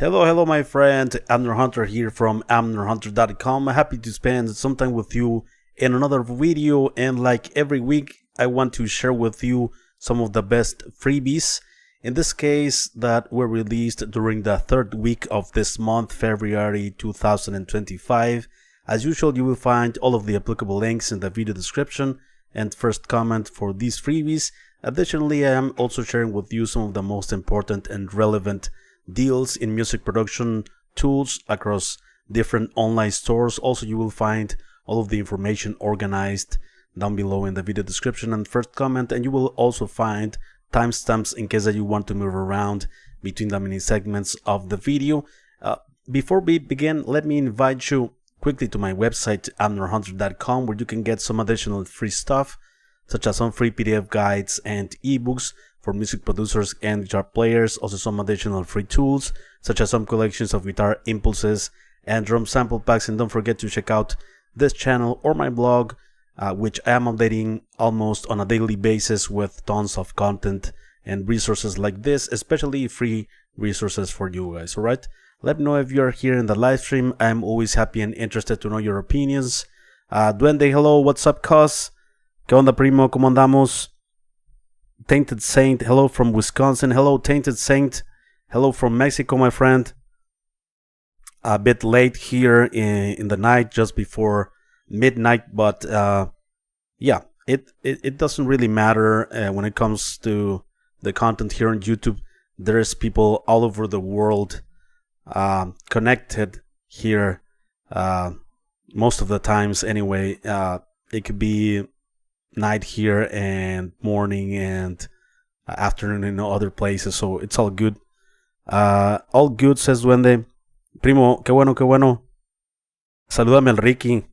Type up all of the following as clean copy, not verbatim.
Hello my friend, Amner Hunter here from amnerhunter.com. Happy to spend some time with you in another video, and like every week I want to share with you some of the best freebies, in this case that were released during the third week of this month, February 2025. As usual, you will find all of the applicable links in the video description and first comment for these freebies. Additionally, I am also sharing with you some of the most important and relevant deals in music production tools across different online stores. Also, you will find all of the information organized down below in the video description and first comment, and you will also find timestamps in case that you want to move around between the mini segments of the video. Before we begin, let me invite you quickly to my website amnerhunter.com, where you can get some additional free stuff such as some free PDF guides and ebooks for music producers and guitar players, also some additional free tools such as some collections of guitar impulses and drum sample packs. And don't forget to check out this channel or my blog, which I am updating almost on a daily basis with tons of content and resources like this, especially free resources for you guys. Alright, let me know if you're here in the live stream. I'm always happy and interested to know your opinions. Duende, hello, what's up, cuz? ¿Qué onda, primo? ¿Cómo andamos? Tainted Saint, hello from Wisconsin. Hello, Tainted Saint. Hello from Mexico, my friend. A bit late here in the night, just before midnight, but yeah, it doesn't really matter when it comes to the content here on YouTube. There's people all over the world connected here most of the times anyway. It could be night here and morning and afternoon in other places, so it's all good. All good, says Duende. Primo, qué bueno. Salúdame al Ricky.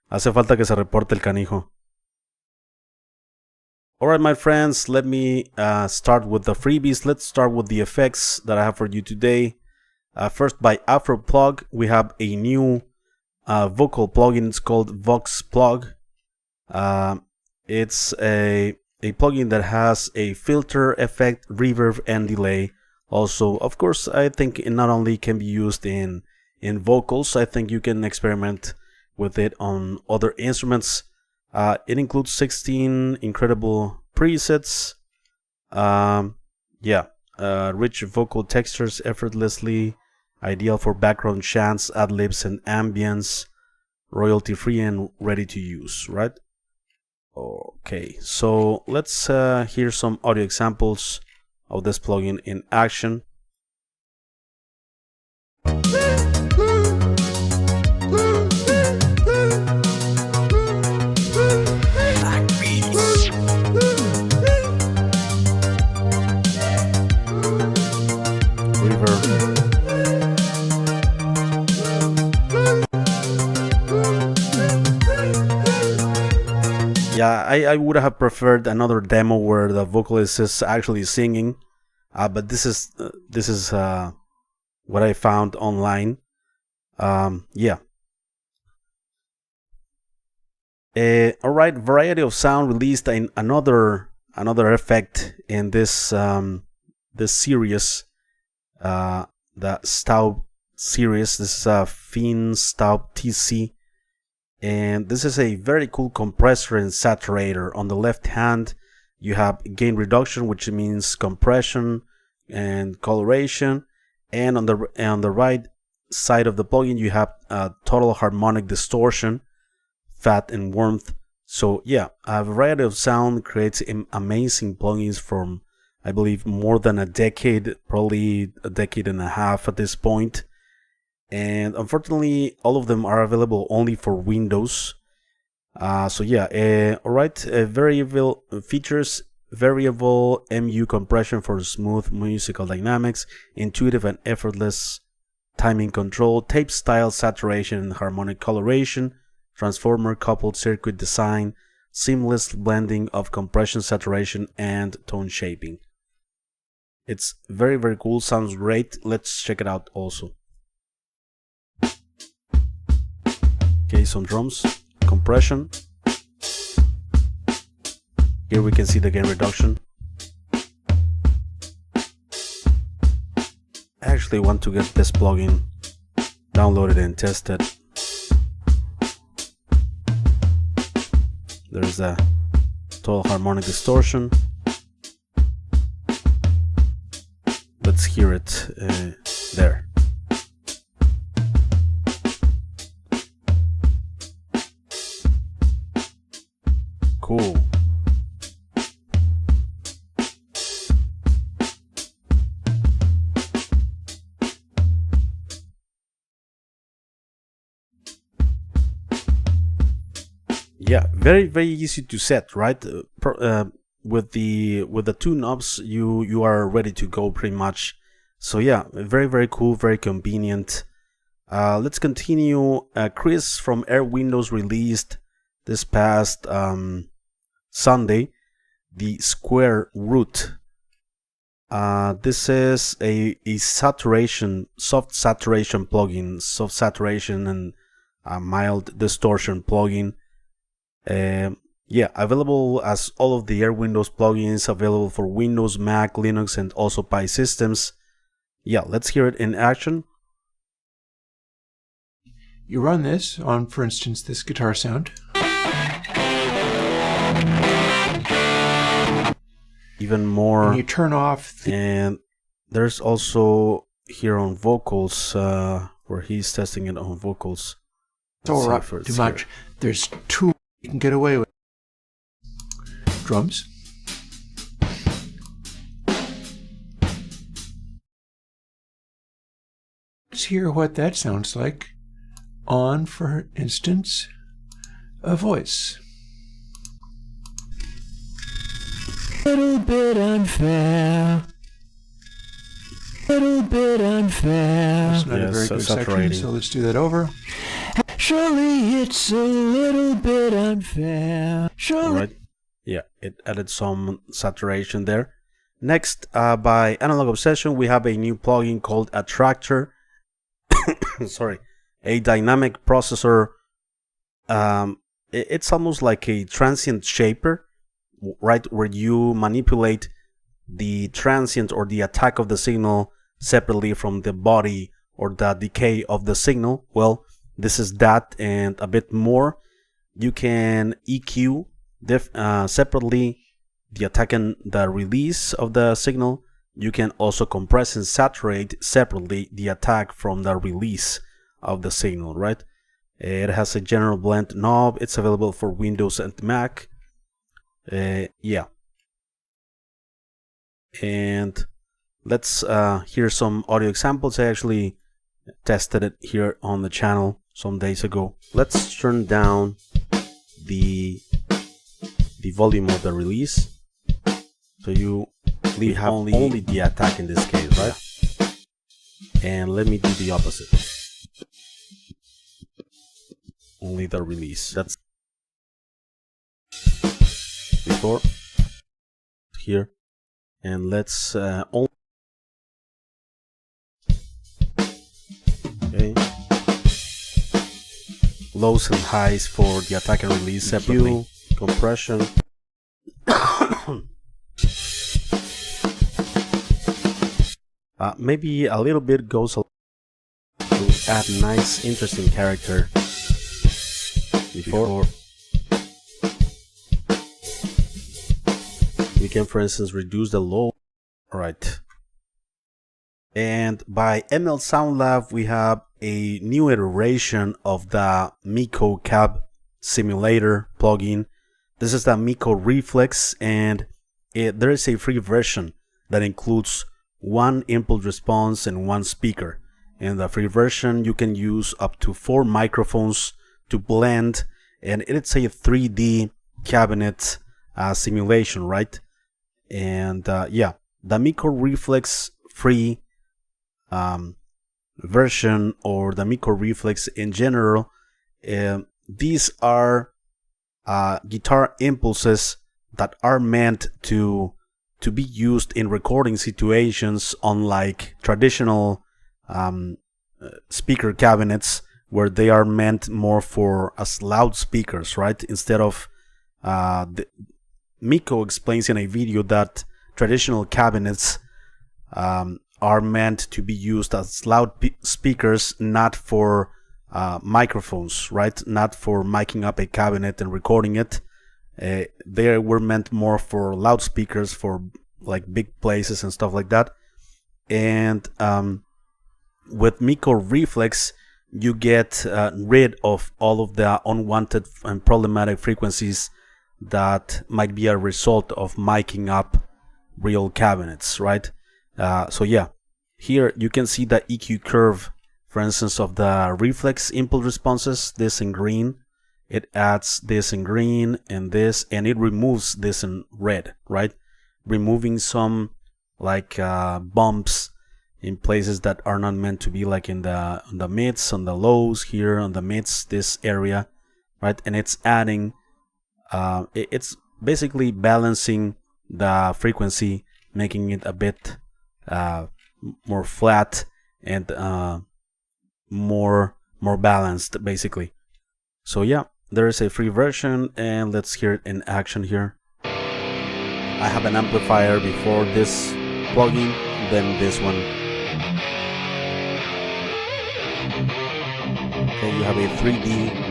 Hace falta que se reporte el canijo. Alright, my friends, let me start with the freebies. Let's start with the effects that I have for you today. First, by Afroplug, we have a new vocal plugin. It's called Vox Plug. It's a plugin that has a filter, effect, reverb, and delay. Also, of course, I think it not only can be used in vocals, I think you can experiment with it on other instruments. It includes 16 incredible presets. Rich vocal textures effortlessly, ideal for background chants, ad-libs, and ambience, royalty free and ready to use, right? Okay, so let's hear some audio examples of this plugin in action. Reverb. Yeah, I would have preferred another demo where the vocalist is actually singing, but this is what I found online. Yeah. Alright, Variety of Sound released another effect in this this series, the Staub series. This is a FeenstaubTC. And this is a very cool compressor and saturator. On the left hand, you have gain reduction, which means compression and coloration. And on the right side of the plugin, you have total harmonic distortion, fat, and warmth. So yeah, a Variety of Sound creates amazing plugins from, I believe, more than a decade, probably a decade and a half at this point. And unfortunately, all of them are available only for Windows. So yeah, alright, variable features, variable MU compression for smooth musical dynamics, intuitive and effortless timing control, tape style saturation and harmonic coloration, transformer coupled circuit design, seamless blending of compression, saturation, and tone shaping. It's very cool, sounds great. Let's check it out also. Okay, some drums, compression. Here we can see the gain reduction. I actually want to get this plugin downloaded and tested. There's a total harmonic distortion. Let's hear it there. Cool. Yeah, very easy to set, right? With the two knobs, you are ready to go pretty much. So yeah, very cool, very convenient. Let's continue. Chris from Airwindows released this past Sunday the SquareRoot. This is a saturation, soft saturation plugin, soft saturation and mild distortion plugin. Yeah, available as all of the Airwindows plugins, available for Windows, Mac, Linux, and also Pi systems. Yeah, let's hear it in action. You run this on, for instance, this guitar sound. Even more. And you turn off. And there's also here on vocals, where he's testing it on vocals. Too much. There's two you can get away with. Drums. Let's hear what that sounds like on, for instance, a voice. Little bit unfair. Little bit unfair. That's not a very good section, so let's do that over. Surely it's a little bit unfair. Surely. Right. Yeah, it added some saturation there. Next, by Analog Obsession, we have a new plugin called Attractor. Sorry, a dynamic processor. It's almost like a transient shaper, right, where you manipulate the transient or the attack of the signal separately from the body or the decay of the signal. Well, this is that and a bit more. You can EQ separately the attack and the release of the signal. You can also compress and saturate separately the attack from the release of the signal, right? It has a general blend knob. It's available for Windows and Mac. Yeah. And let's hear some audio examples. I actually tested it here on the channel some days ago. Let's turn down the volume of the release, so you have only the attack in this case, right? And let me do the opposite. Only the release. That's before here, and let's only. Okay. Lows and highs for the attack and release separately. Compression. Maybe a little bit goes to add nice, interesting character before. We can, for instance, reduce the low. Alright. And by ML Sound Lab, we have a new iteration of the MIKKO Cab Simulator plugin. This is the MIKKO Reflex, and there is a free version that includes one input response and one speaker. In the free version, you can use up to 4 microphones to blend, and it's a 3D cabinet simulation, right? And yeah, the MIKKO Reflex free version, or the MIKKO Reflex in general, these are guitar impulses that are meant to be used in recording situations, unlike traditional speaker cabinets, where they are meant more for as loudspeakers, right? Instead of MIKKO explains in a video that traditional cabinets are meant to be used as loudspeakers, not for microphones, right? Not for miking up a cabinet and recording it. They were meant more for loudspeakers, for like big places and stuff like that. And with MIKKO Reflex, you get rid of all of the unwanted and problematic frequencies that might be a result of miking up real cabinets, right? So yeah, here you can see the EQ curve, for instance, of the reflex impulse responses, this in green. It adds this in green and this, and it removes this in red, right? Removing some like bumps in places that are not meant to be, like in the mids, on the lows here, on the mids, this area, right? And it's adding, it's basically balancing the frequency, making it a bit more flat and more balanced, basically. So yeah, there is a free version, and let's hear it in action here. I have an amplifier before this plugin, then this one. Okay, you have a 3D.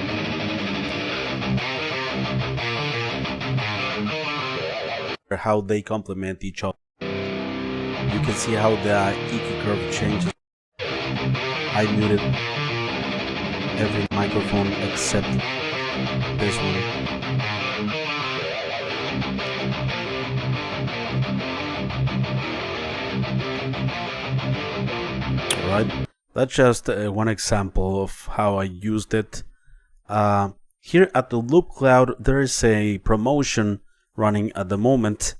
How they complement each other. You can see how the EQ curve changes. I muted every microphone except this one. Alright, that's just one example of how I used it. Here at the Loopcloud, there is a promotion running at the moment.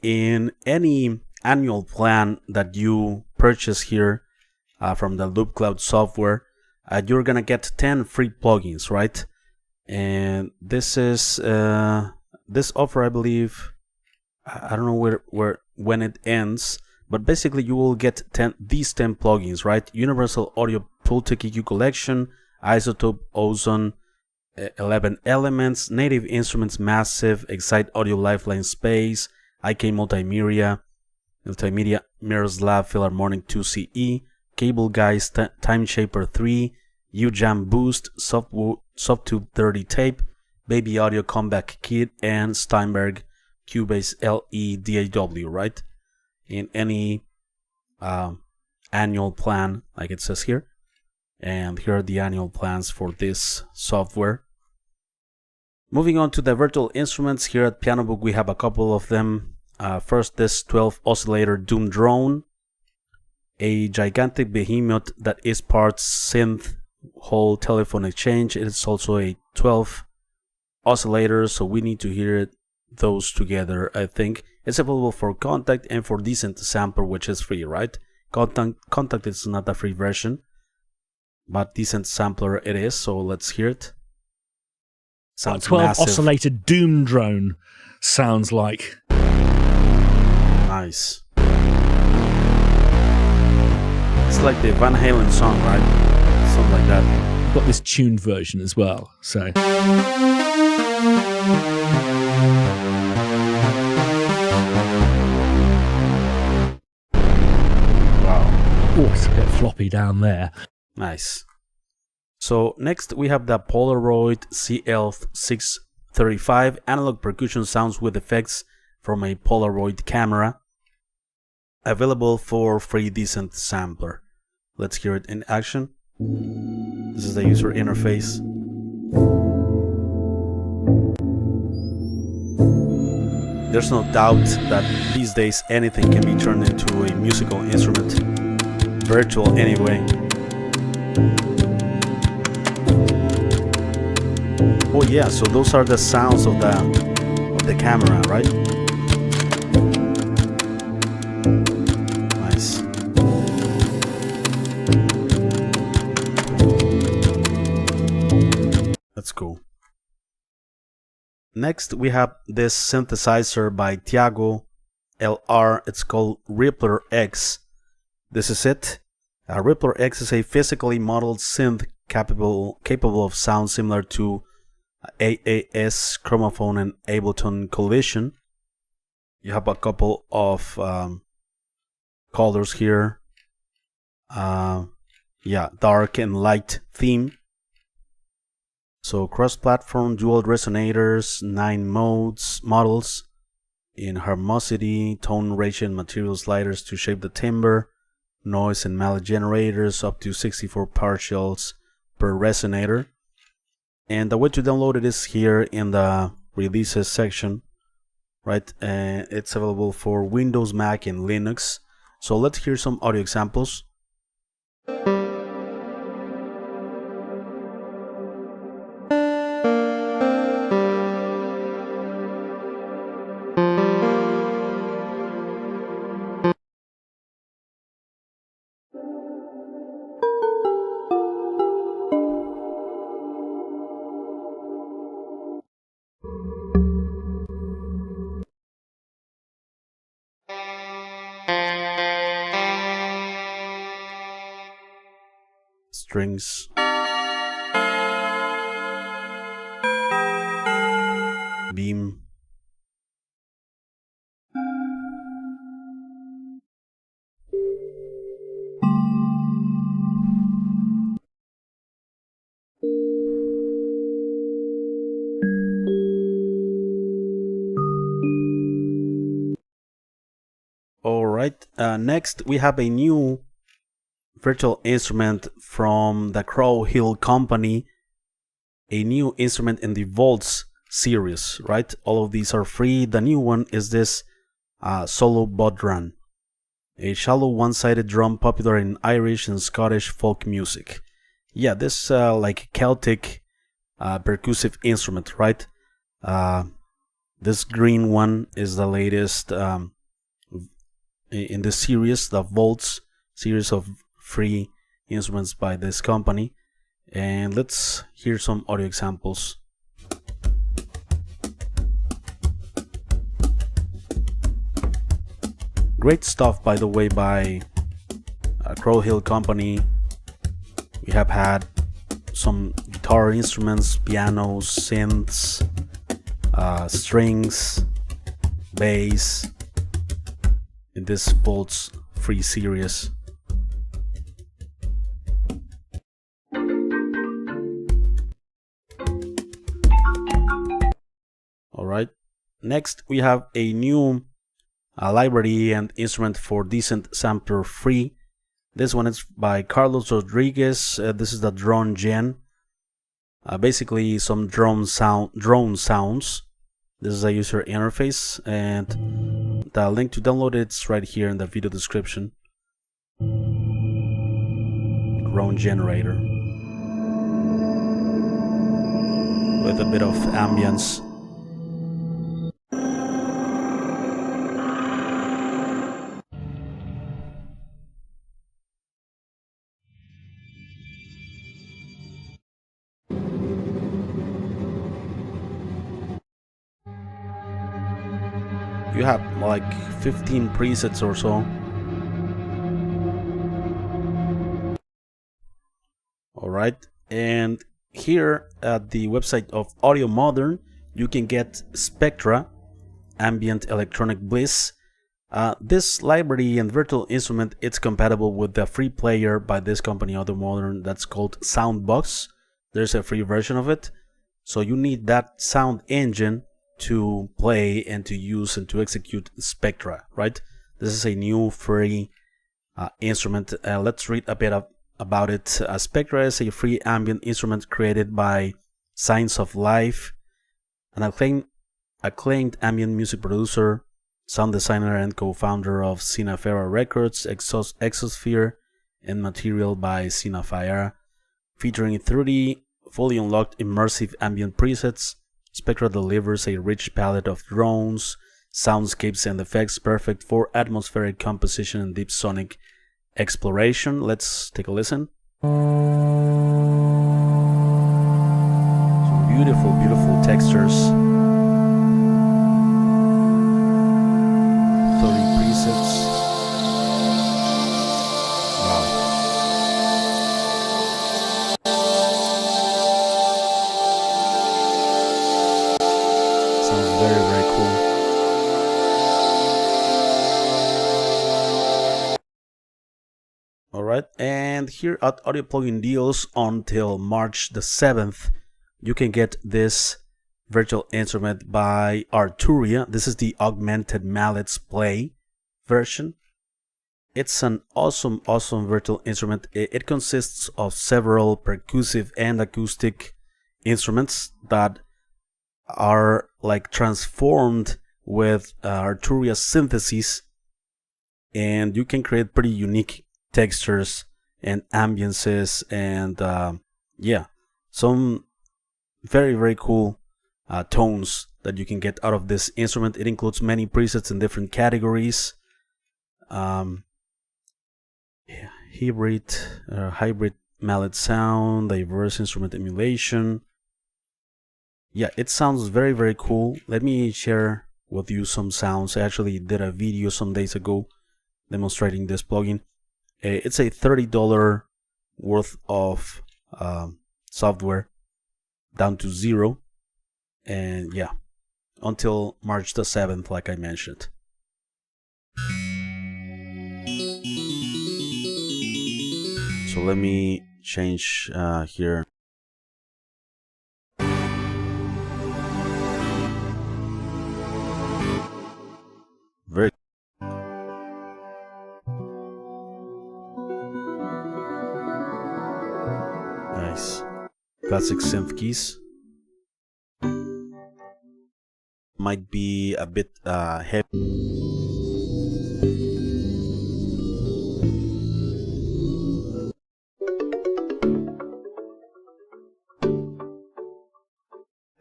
In any annual plan that you purchase here from the Loopcloud software, you're gonna get 10 free plugins, right? And this is this offer, I believe, I don't know when it ends, but basically you will get these 10 plugins, right? Universal Audio Pultec EQ Collection, Isotope Ozone, 11 Elements, Native Instruments Massive, Excite Audio Lifeline Space, IK Multimedia, Mirrors Lab Philharmonic 2CE, Cable Guys Time Shaper 3, UJam Boost, Softube 30 Tape, Baby Audio Comeback Kit, and Steinberg Cubase LE DAW, right? In any annual plan, like it says here. And here are the annual plans for this software. Moving on to the virtual instruments, here at Pianobook we have a couple of them. First, this 12 Oscillator Doom-Drone, a gigantic behemoth that is parts synth, whole telephone exchange. It's also a 12 oscillator, so we need to hear those together. I think it's available for Contact and for Decent Sampler, which is free, right? Contact is not a free version, but Decent Sampler it is, so let's hear it. Sounds 12 massive. Oscillator Doom-Drone sounds like. Nice. It's like the Van Halen song, right? Something like that. I've got this tuned version as well, so. Wow. Oh, it's a bit floppy down there. Nice. So next we have the Polaroid CL635 analog percussion sounds with effects from a Polaroid camera, available for free Decent Sampler. Let's hear it in action. This is the user interface. There's no doubt that these days anything can be turned into a musical instrument, virtual anyway. Oh yeah, so those are the sounds of the camera, right? Nice. That's cool. Next we have this synthesizer by Tiago LR. It's called RipplerX. This is it. RipplerX is a physically modeled synth capable of sound similar to AAS, Chromaphone, and Ableton Collision. You have a couple of colors here. Yeah, dark and light theme. So cross-platform, dual resonators, 9 models in harmosity, tone ratio, and material sliders to shape the timbre, noise and mallet generators, up to 64 partials per resonator. And the way to download it is here in the releases section, right? It's available for Windows, Mac, and Linux. So let's hear some audio examples. Strings, beam, Alright, next we have a new virtual instrument from the Crow Hill company, a new instrument in the Volts series, right? All of these are free. The new one is this solo Bodhran, a shallow one-sided drum popular in Irish and Scottish folk music. Yeah, this like Celtic percussive instrument, right? This green one is the latest in this series, the Volts series of free instruments by this company. And let's hear some audio examples. Great stuff, by the way, by Crow Hill company. We have had some guitar instruments, pianos, synths, strings, bass in this Volts free series. Alright, next we have a new library and instrument for decent sampler free. This one is by Carlos Rodriguez. This is the DronGen. Basically some drone sounds. This is a user interface, and the link to download it's right here in the video description. Drone generator with a bit of ambience. You have like 15 presets or so. Alright, and here at the website of Audiomodern, you can get Spectra, Ambient Electronic Bliss. This library and virtual instrument, it's compatible with the free player by this company, Audiomodern, that's called Soundbox. There's a free version of it. So you need that sound engine to play and to use and to execute Spectra, right? This is a new free instrument. Let's read a bit about it. Spectra is a free ambient instrument created by Signs of Life, an acclaimed ambient music producer, sound designer, and co-founder of Sinafera Records, Exosphere, and Material by Sinafera, featuring 30 fully unlocked immersive ambient presets. Spectra delivers a rich palette of drones, soundscapes, and effects perfect for atmospheric composition and deep sonic exploration. Let's take a listen. Some beautiful, beautiful textures. 30 presets. Very, very cool. Alright, and here at Audio Plugin Deals until March the 7th, you can get this virtual instrument by Arturia. This is the Augmented Mallets Play version. It's an awesome virtual instrument. It consists of several percussive and acoustic instruments that are like transformed with Arturia syntheses, and you can create pretty unique textures and ambiances and yeah, some very cool tones that you can get out of this instrument. It includes many presets in different categories. Hybrid mallet sound, diverse instrument emulation. Yeah, it sounds very cool. Let me share with you some sounds. I actually did a video some days ago demonstrating this plugin. It's a $30 worth of software down to zero, and yeah, until March the 7th, like I mentioned. So let me change here. Very nice. Classic synth keys. Might be a bit heavy.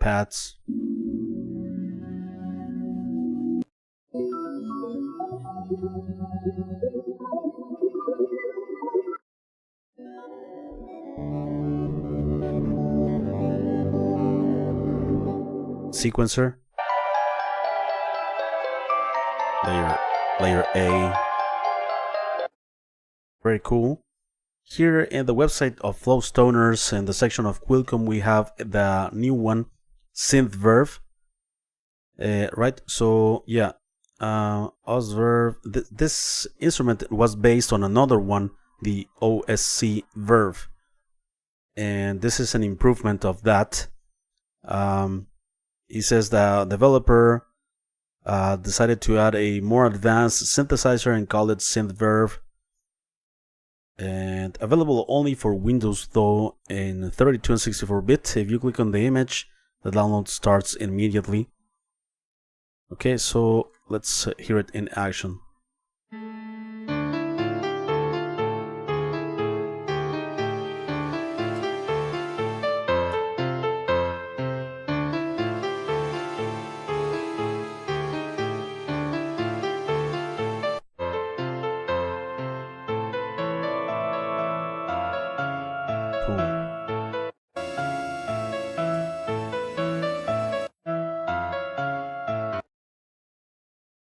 Pads. Sequencer. Layer A. Very cool. Here in the website of Flowstoners, in the section of Quilcom, we have the new one, SynthVerb. Right, so yeah, OsVerb. This instrument was based on another one, the OSC-Verb, and this is an improvement of that. He says the developer decided to add a more advanced synthesizer and called it SynthVerb, and available only for Windows though in 32 and 64-bit. If you click on the image, the download starts immediately. Okay, so let's hear it in action.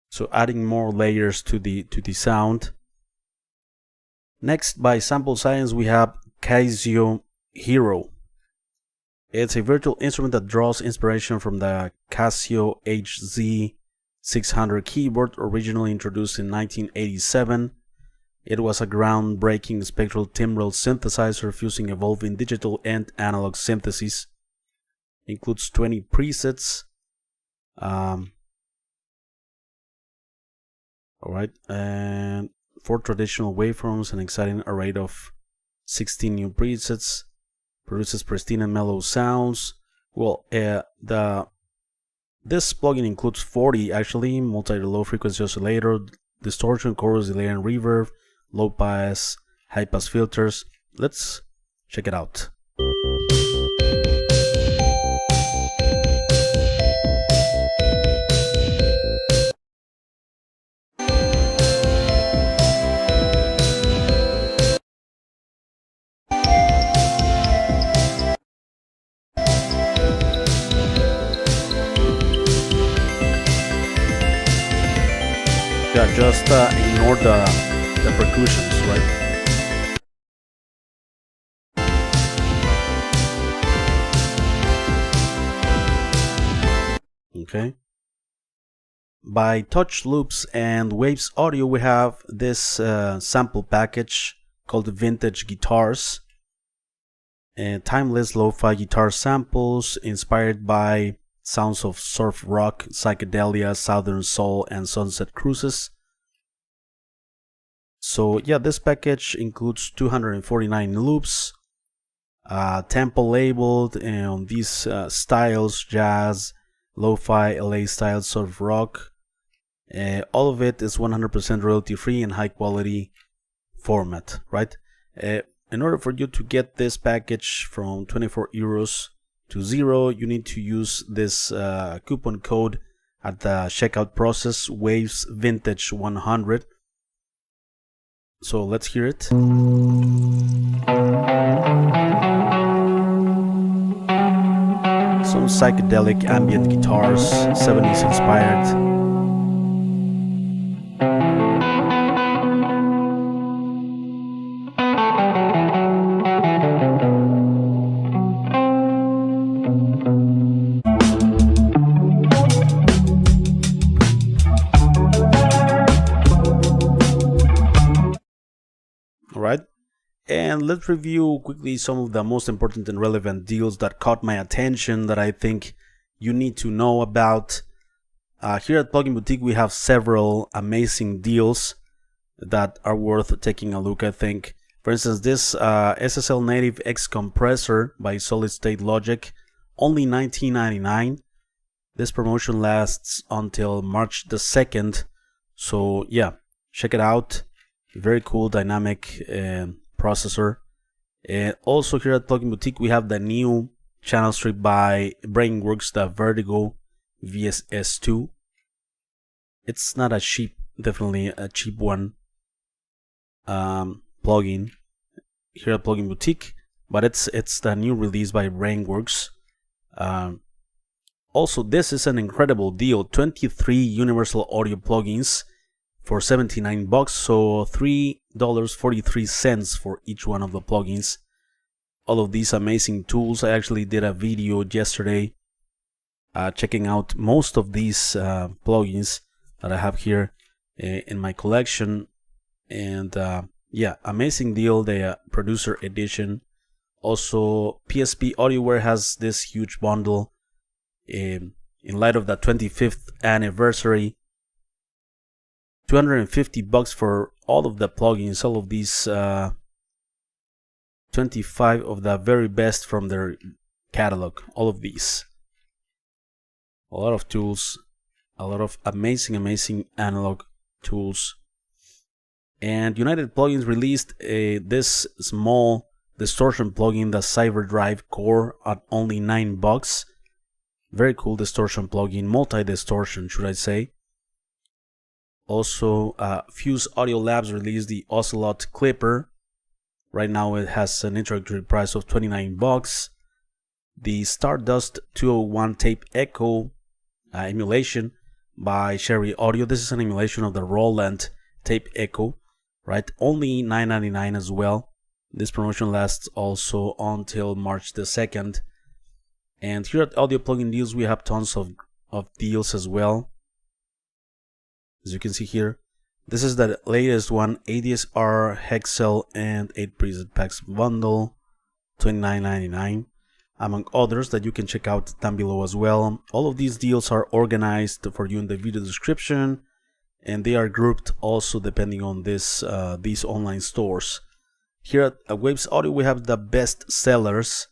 So adding more layers to the sound. Next, by Sample Science, we have Cazio Hero. It's a virtual instrument that draws inspiration from the Cazio HZ600 keyboard, originally introduced in 1987. It was a groundbreaking spectral timbral synthesizer fusing evolving digital and analog syntheses. Includes 20 presets. Alright, and 4 traditional waveforms, an exciting array of 16 new presets, produces pristine and mellow sounds. Well, this plugin includes 40 actually, multi-low frequency oscillator, distortion, chorus, delay and reverb, low pass, high pass filters. Let's check it out. Yeah, just ignore the percussions, right? Okay. By Touch Loops and Waves Audio, we have this sample package called Vintage Guitars. And timeless lo-fi guitar samples inspired by sounds of surf rock, psychedelia, southern soul, and sunset cruises. So yeah, this package includes 249 loops, tempo labeled, and these styles: jazz, lo-fi, LA style, surf rock. All of it is 100% royalty free and high quality format, right? In order for you to get this package from 24 euros to 0, you need to use this coupon code at the checkout process, Waves Vintage 100. So let's hear it. Some psychedelic ambient guitars, 70s inspired. Alright, and let's review quickly some of the most important and relevant deals that caught my attention that I think you need to know about. Here at Plugin Boutique we have several amazing deals that are worth taking a look, I think. For instance, this SSL Native X compressor by Solid State Logic, only $19.99. This promotion lasts until March the 2nd, so yeah, check it out. Very cool dynamic processor. And also here at Plugin Boutique we have the new channel strip by Brainworks, the Vertigo VSS2. It's not a cheap, definitely a cheap one plugin here at Plugin Boutique, but it's the new release by Brainworks. Also, this is an incredible deal: 23 universal audio plugins for $79, so $3.43 for each one of the plugins. All of these amazing tools. I actually did a video yesterday checking out most of these plugins that I have here in my collection, and yeah, amazing deal. The producer edition. Also, PSP Audioware has this huge bundle in light of the 25th anniversary. $250 for all of the plugins, all of these 25 of the very best from their catalog. All of these, a lot of tools, a lot of amazing analog tools. And United Plugins released this small distortion plugin, the Cyberdrive Core, at only $9. Very cool distortion plugin, multi-distortion should I say. Also, Fuse Audio Labs released the Ocelot Clipper. Right now it has an introductory price of $29. The Stardust 201 Tape Echo emulation by Sherry Audio. This is an emulation of the Roland Tape Echo, right? Only $9.99 as well. This promotion lasts also until March the 2nd. And here at Audio Plugin Deals we have tons of deals as well. As you can see here, this is the latest one, ADSR, Hexel, and 8 preset packs bundle, $29.99, among others that you can check out down below as well. All of these deals are organized for you in the video description, and they are grouped also depending on this these online stores. Here at Waves Audio we have the best sellers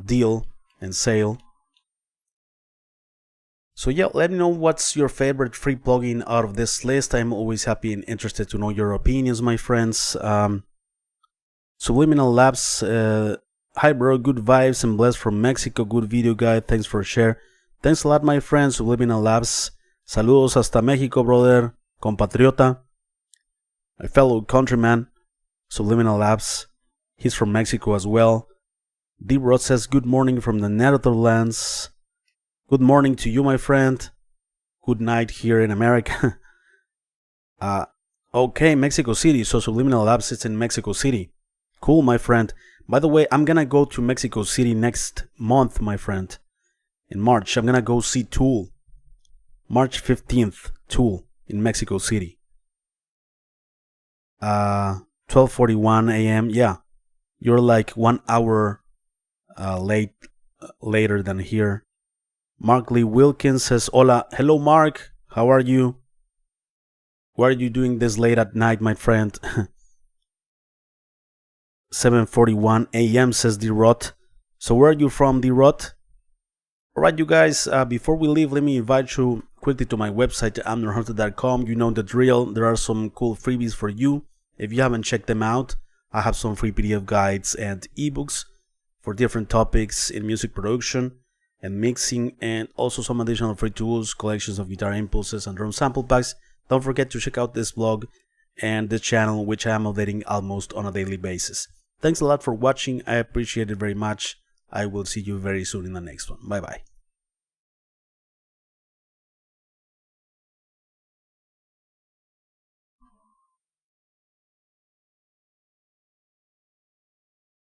deal and sale. So yeah, let me know what's your favorite free plugin out of this list. I'm always happy and interested to know your opinions, my friends. Subliminal Labs, hi bro, good vibes and blessed from Mexico, good video guy, thanks for share. Thanks a lot, my friends. Subliminal Labs, saludos hasta Mexico, brother, compatriota, my fellow countryman. Subliminal Labs, he's from Mexico as well. D-Rod says good morning from the Netherlands. Good morning to you, my friend. Good night here in America. Okay, Mexico City. So Subliminal Labs is in Mexico City. Cool, my friend. By the way, I'm gonna go to Mexico City next month, my friend. In March, I'm gonna go see Tool. March 15th, Tool in Mexico City. 12:41 a.m. Yeah, you're like 1 hour later than here. Mark Lee Wilkins says, "Hola, hello Mark, how are you? Why are you doing this late at night, my friend?" 7:41 a.m. says D-Rot. So where are you from, D-Rot? Alright, you guys, before we leave, let me invite you quickly to my website, amnerhunter.com. You know the drill. There are some cool freebies for you. If you haven't checked them out, I have some free PDF guides and ebooks for different topics in music production and mixing, and also some additional free tools, collections of guitar impulses and drum sample packs. Don't forget to check out this blog and this channel, which I am updating almost on a daily basis. Thanks a lot for watching. I appreciate it very much. I will see you very soon in the next one. Bye bye.